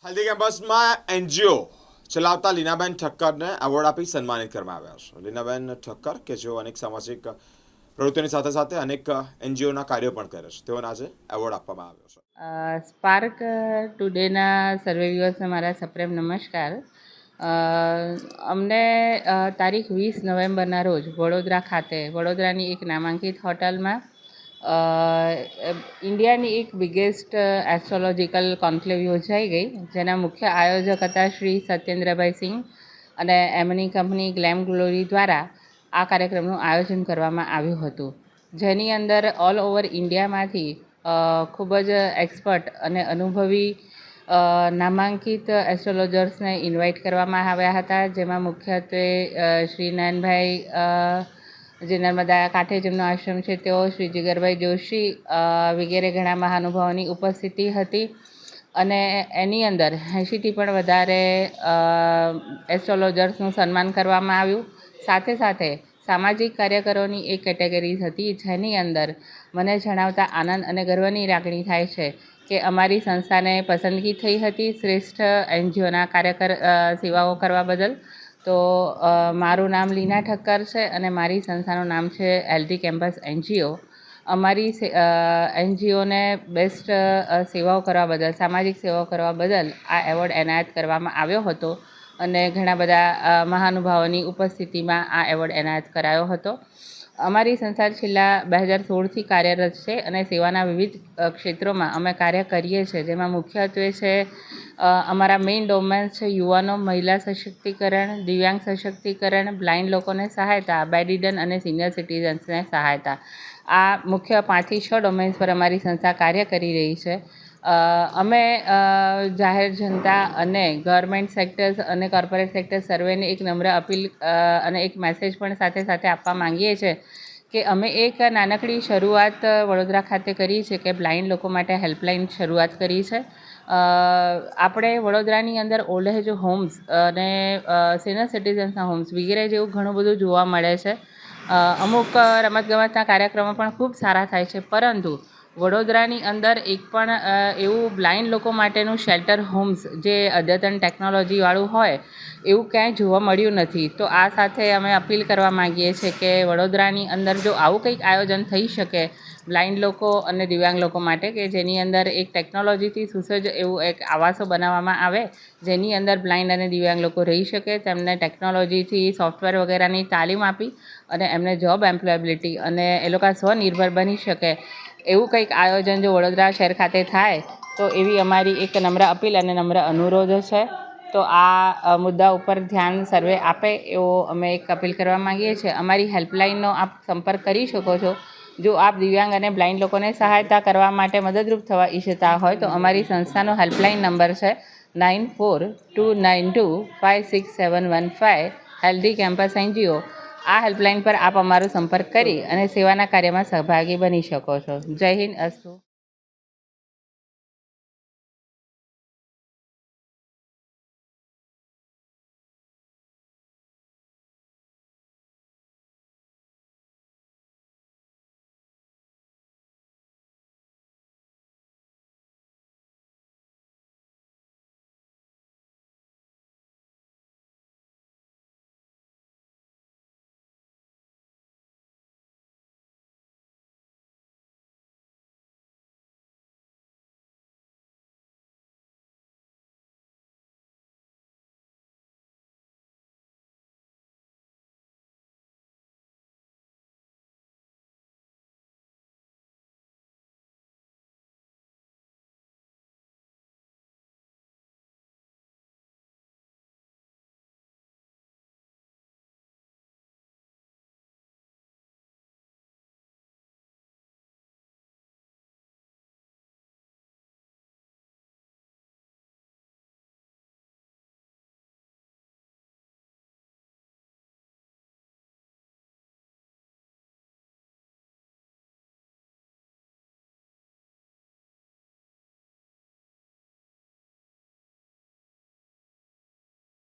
હલ્દી કેમ્પસમાં એનજીઓ ચલાવતા લીનાબેન ઠક્કરને એવોર્ડ આપી સન્માનિત કરવામાં આવ્યા છે. લીનાબેન ઠક્કર કે જેઓ અનેક સામાજિક પ્રવૃત્તિઓની સાથે સાથે અનેક એનજીઓના કાર્યો પણ કરે છે, તેઓને આજે એવોર્ડ આપવામાં આવ્યો છે. સ્પાર્ક ટુડેના સર્વે વ્યુઅર્સને મારા સપ્રેમ નમસ્કાર. અમને તારીખ 20 નવેમ્બરના રોજ વડોદરા ખાતે વડોદરાની એક નામાંકિત હોટલમાં ઇન્ડિયાની એક બિગેસ્ટ એસ્ટ્રોલોજીકલ કોન્ક્લેવ યોજાઈ ગઈ, જેના મુખ્ય આયોજક હતા શ્રી સત્યેન્દ્રભાઈ સિંહ અને એમની કંપની ગ્લેમ ગ્લોરી દ્વારા આ કાર્યક્રમનું આયોજન કરવામાં આવ્યું હતું, જેની અંદર ઓલ ઓવર ઇન્ડિયામાંથી ખૂબ જ એક્સપર્ટ અને અનુભવી નામાંકિત એસ્ટ્રોલોજર્સને ઇન્વાઇટ કરવામાં આવ્યા હતા, જેમાં મુખ્યત્વે શ્રી નયનભાઈ જે નર્મદા કાંઠે જેમનો આશ્રમ છે તેઓ, શ્રી જીગરભાઈ જોશી વગેરે ઘણા મહાનુભાવોની ઉપસ્થિતિ હતી. અને એની અંદર 80થી પણ વધારે એસ્ટ્રોલોજર્સનું સન્માન કરવામાં આવ્યું. સાથે સાથે સામાજિક કાર્યકરોની એક કેટેગરી હતી, જેની અંદર મને જણાવતા આનંદ અને ગર્વની લાગણી થાય છે કે અમારી સંસ્થાને પસંદગી થઈ હતી શ્રેષ્ઠ એનજીઓના સેવાઓ કરવા બદલ. તો મારું નામ લીના ઠક્કર છે અને મારી સંસ્થાનું નામ છે એલડી કેમ્પસ એનજીઓ. અમારી એનજીઓને બેસ્ટ સેવાઓ કરવા બદલ, સામાજિક સેવાઓ કરવા બદલ આ એવોર્ડ એનાયત કરવામાં આવ્યો હતો અને ઘણા બધા મહાનુભાવોની ઉપસ્થિતિમાં આ એવોર્ડ એનાયત કરાયો હતો. અમારી સંસ્થા છેલ્લા 2016થી કાર્યરત છે અને સેવાના વિવિધ ક્ષેત્રોમાં અમે કાર્ય કરીએ છીએ, જેમાં મુખ્યત્વે છે અમારા મેઇન ડોમેન્સ છે યુવાનો, મહિલા સશક્તિકરણ, દિવ્યાંગ સશક્તિકરણ, બ્લાઇન્ડ લોકોને સહાયતા, બેડીડન અને સિનિયર સિટીઝન્સને સહાયતા. આ મુખ્ય 5 થી 6 ડોમેન્સ પર અમારી સંસ્થા કાર્ય કરી રહી છે. અમે જાહેર જનતા અને ગવર્મેન્ટ સેક્ટર્સ અને કોર્પોરેટ સેક્ટર સર્વેને એક નમ્ર અપીલ અને એક મેસેજ પણ સાથે સાથે આપવા માંગીએ છીએ કે અમે એક નાનકડી શરૂઆત વડોદરા ખાતે કરી છે કે બ્લાઇન્ડ લોકો માટે હેલ્પલાઇન શરૂઆત કરી છે. આપણે વડોદરાની અંદર ઓલ્ડ એજ હોમ્સ અને સિનિયર સિટીઝન્સના હોમ્સ વગેરે જેવું ઘણું બધું જોવા મળે છે. અમુક રમતગમતના કાર્યક્રમો પણ ખૂબ સારા થાય છે, પરંતુ વડોદરાની અંદર એક પણ એવું બ્લાઇન્ડ લોકો માટેનું શેલ્ટર હોમ્સ જે અદ્યતન ટેકનોલોજીવાળું હોય એવું ક્યાંય જોવા મળ્યું નથી. તો આ સાથે અમે અપીલ કરવા માગીએ છીએ કે વડોદરાની અંદર જો આવું કંઈક આયોજન થઈ શકે બ્લાઇન્ડ લોકો અને દિવ્યાંગ લોકો માટે, કે જેની અંદર એક ટેકનોલોજીથી સુસજ્જ એવું એક આવાસો બનાવવામાં આવે, જેની અંદર બ્લાઇન્ડ અને દિવ્યાંગ લોકો રહી શકે, તેમને ટેકનોલોજીથી સોફ્ટવેર વગેરેની તાલીમ આપી અને એમને જોબ એમ્પ્લોયેબિલિટી અને એ લોકો સ્વનિર્ભર બની શકે એવું કંઈક આયોજન જો વડોદરા શહેર ખાતે થાય તો એવી અમારી એક નમ્ર અપીલ અને નમ્ર અનુરોધ છે. તો આ મુદ્દા ઉપર ધ્યાન સર્વે આપે એવો અમે એક અપીલ કરવા માગીએ છીએ. અમારી હેલ્પલાઇનનો આપ સંપર્ક કરી શકો છો. જો આપ દિવ્યાંગ અને બ્લાઇન્ડ લોકોને સહાયતા કરવા માટે મદદરૂપ થવા ઈચ્છતા હોય તો અમારી સંસ્થાનો હેલ્પલાઇન નંબર છે 9429256715, હેલ્ધી કેમ્પસ એનજીઓ. આ હેલ્પલાઇન પર આપ અમારો સંપર્ક કરી અને સેવાના કાર્યમાં સહભાગી બની શકો છો. જય હિન્દ, અસ્તુ.